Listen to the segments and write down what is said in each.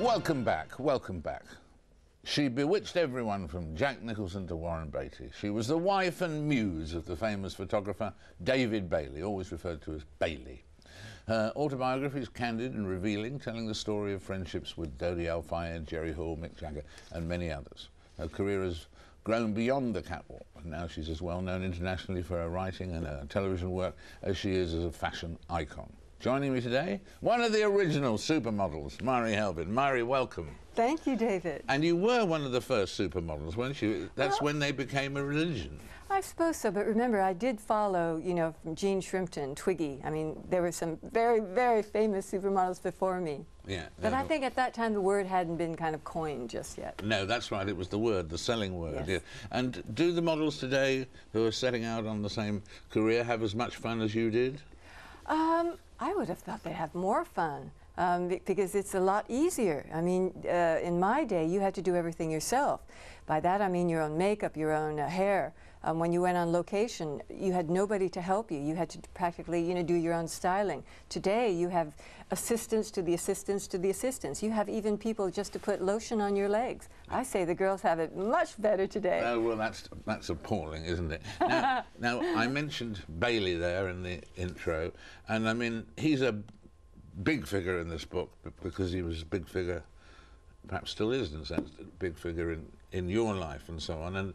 Welcome back, welcome back. She bewitched everyone from Jack Nicholson to Warren Beatty. She was the wife and muse of the famous photographer David Bailey, always referred to as Bailey. Her autobiography is candid and revealing, telling the story of friendships with Dodi Al-Fayed, Jerry Hall, Mick Jagger and many others. Her career has grown beyond the catwalk, and now she's as well known internationally for her writing and her television work as she is as a fashion icon. Joining me today, one of the original supermodels, Mari Helvin. Mari, welcome. Thank you, David. And you were one of the first supermodels, weren't you? That's when they became a religion. I suppose so, but remember, I did follow, you know, from Jean Shrimpton, Twiggy. I mean, there were some very, very famous supermodels before me. Yeah. But I think at that time the word hadn't been kind of coined just yet. No, that's right. It was the word, the selling word. Yes. Yeah. And do the models today who are setting out on the same career have as much fun as you did? I would have thought they'd have more fun because it's a lot easier. I mean, in my day, you had to do everything yourself. By that, I mean your own makeup, your own hair. When you went on location, you had nobody to help you. You had to practically, you know, do your own styling. Today, you have assistants to the assistants to the assistants. You have even people just to put lotion on your legs. I say the girls have it much better today. Oh, well, that's appalling, isn't it? Now, I mentioned Bailey there in the intro, and I mean, he's a big figure in this book because he was a big figure, perhaps still is in a sense, a big figure in your life and so on. And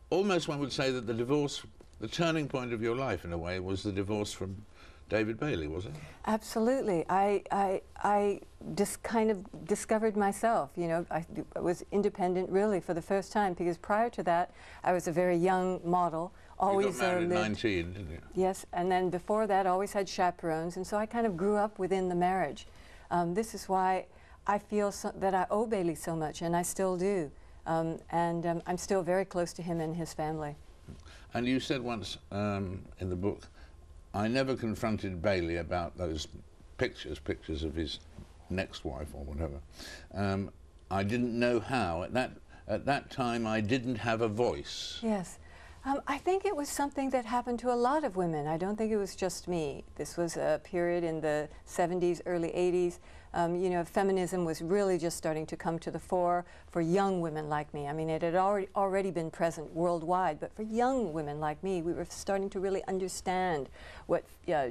almost one would say that the divorce, the turning point of your life in a way, was the divorce from David Bailey, was it? Absolutely. I just kind of discovered myself. You know, I was independent really for the first time, because prior to that I was a very young model. Always you got married lived, at 19, didn't you? Yes, and then before that always had chaperones, and so I kind of grew up within the marriage. This is why I feel that I owe Bailey so much, and I still do. I'm still very close to him and his family. And you said once in the book, I never confronted Bailey about those pictures of his next wife or whatever. I didn't know how. At that time, I didn't have a voice. Yes. I think it was something that happened to a lot of women. I don't think it was just me. This was a period in the 70s, early 80s. You know, feminism was really just starting to come to the fore for young women like me. I mean, it had already been present worldwide, but for young women like me, we were starting to really understand what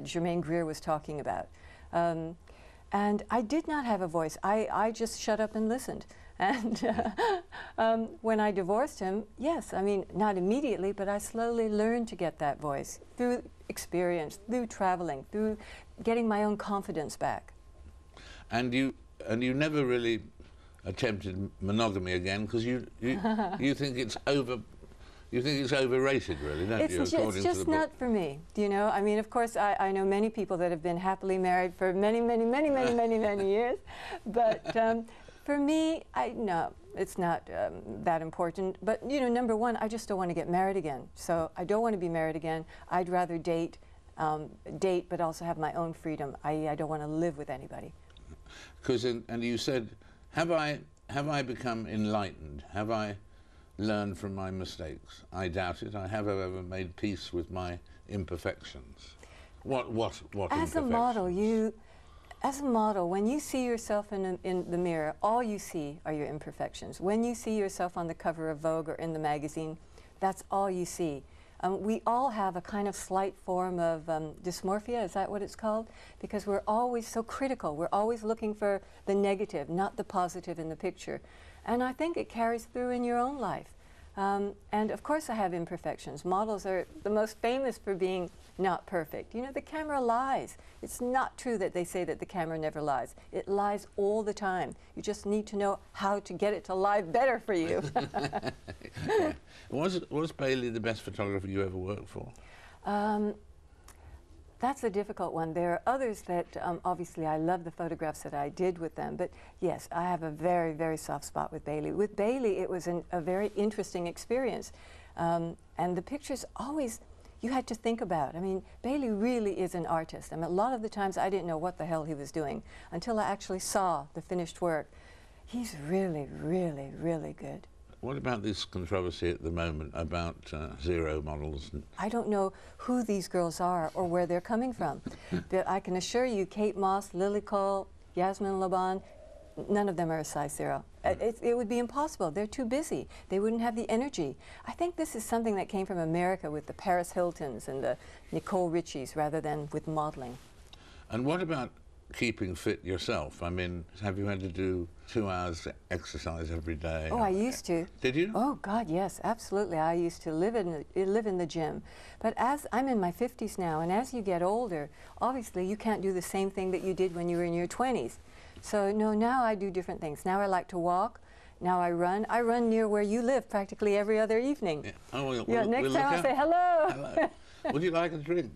Germaine Greer was talking about. And I did not have a voice. I just shut up and listened. And when I divorced him, yes, I mean, not immediately, but I slowly learned to get that voice through experience, through traveling, through getting my own confidence back. And you never really attempted monogamy again, because you think it's overrated, really, don't you? It's just not for me. You know, I mean, of course, I know many people that have been happily married for many years, but for me, no, it's not that important. But you know, number one, I just don't want to get married again. So I don't want to be married again. I'd rather date, but also have my own freedom. I don't want to live with anybody. Because, and you said, have I become enlightened? Have I learned from my mistakes? I doubt it. I have, however, made peace with my imperfections. What As imperfections? As a model, when you see yourself in the mirror, all you see are your imperfections. When you see yourself on the cover of Vogue or in the magazine, that's all you see. We all have a kind of slight form of dysmorphia, is that what it's called? Because we're always so critical. We're always looking for the negative, not the positive in the picture. And I think it carries through in your own life. And of course I have imperfections. Models are the most famous for being not perfect. You know, the camera lies. It's not true that they say that the camera never lies. It lies all the time. You just need to know how to get it to lie better for you. Yeah. Was Bailey the best photographer you ever worked for? That's a difficult one. There are others that obviously I love the photographs that I did with them, but yes, I have a very, very soft spot with Bailey. With Bailey, it was a very interesting experience. And the pictures always, you had to think about. I mean, Bailey really is an artist. I mean, a lot of the times I didn't know what the hell he was doing until I actually saw the finished work. He's really, really, really good. What about this controversy at the moment about zero models? I don't know who these girls are or where they're coming from. But I can assure you, Kate Moss, Lily Cole, Yasmin Laban, none of them are a size 0. It would be impossible. They're too busy. They wouldn't have the energy. I think this is something that came from America with the Paris Hiltons and the Nicole Richies rather than with modeling. And what about keeping fit yourself? I mean, have you had to do 2 hours exercise every day? Oh, I used to. Did you? Oh, God, yes, absolutely. I used to live in the gym. But as I'm in my 50s now, and as you get older, obviously you can't do the same thing that you did when you were in your 20s. So, no, now I do different things. Now I like to walk. Now I run. I run near where you live practically every other evening. Yeah. Oh, well, yeah, next we'll time I'll say hello. Hello. Would you like a drink?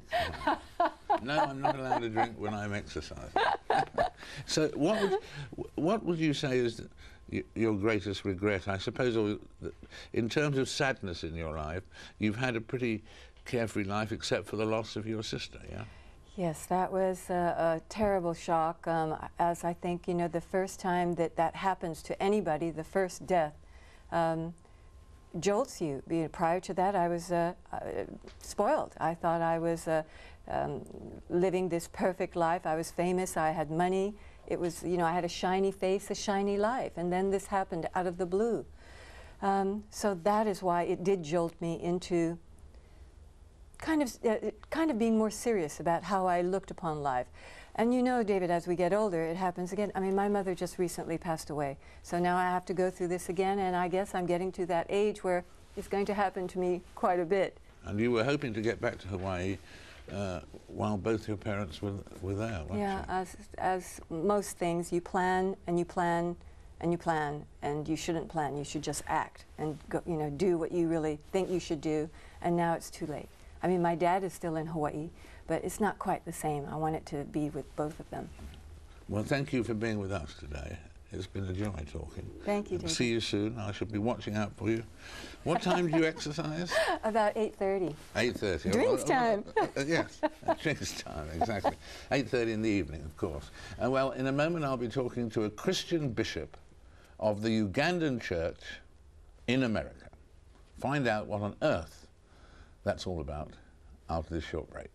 No, I'm not allowed to drink when I'm exercising. So what would you say is your greatest regret? I suppose in terms of sadness in your life, you've had a pretty carefree life except for the loss of your sister, yeah? Yes, that was a terrible shock. As I think, you know, the first time that happens to anybody, the first death, jolts you. Prior to that, I was spoiled. I thought I was living this perfect life. I was famous. I had money. It was, you know, I had a shiny face, a shiny life. And then this happened out of the blue. So that is why it did jolt me into kind of being more serious about how I looked upon life. And you know, David, as we get older, it happens again. I mean, my mother just recently passed away. So now I have to go through this again, and I guess I'm getting to that age where it's going to happen to me quite a bit. And you were hoping to get back to Hawaii while both your parents were there, weren't you? Yeah, as most things, you plan and you plan and you plan, and you shouldn't plan. You should just act and go, you know, do what you really think you should do, and now it's too late. I mean, my dad is still in Hawaii, but it's not quite the same. I want it to be with both of them. Well, thank you for being with us today. It's been a joy talking. Thank you, David. See you soon. I shall be watching out for you. What time do you exercise? About 8:30. 8:30. Drinks time. Yes, drinks time, exactly. 8:30 in the evening, of course. Well, in a moment I'll be talking to a Christian bishop of the Ugandan church in America. Find out what on earth that's all about after this short break.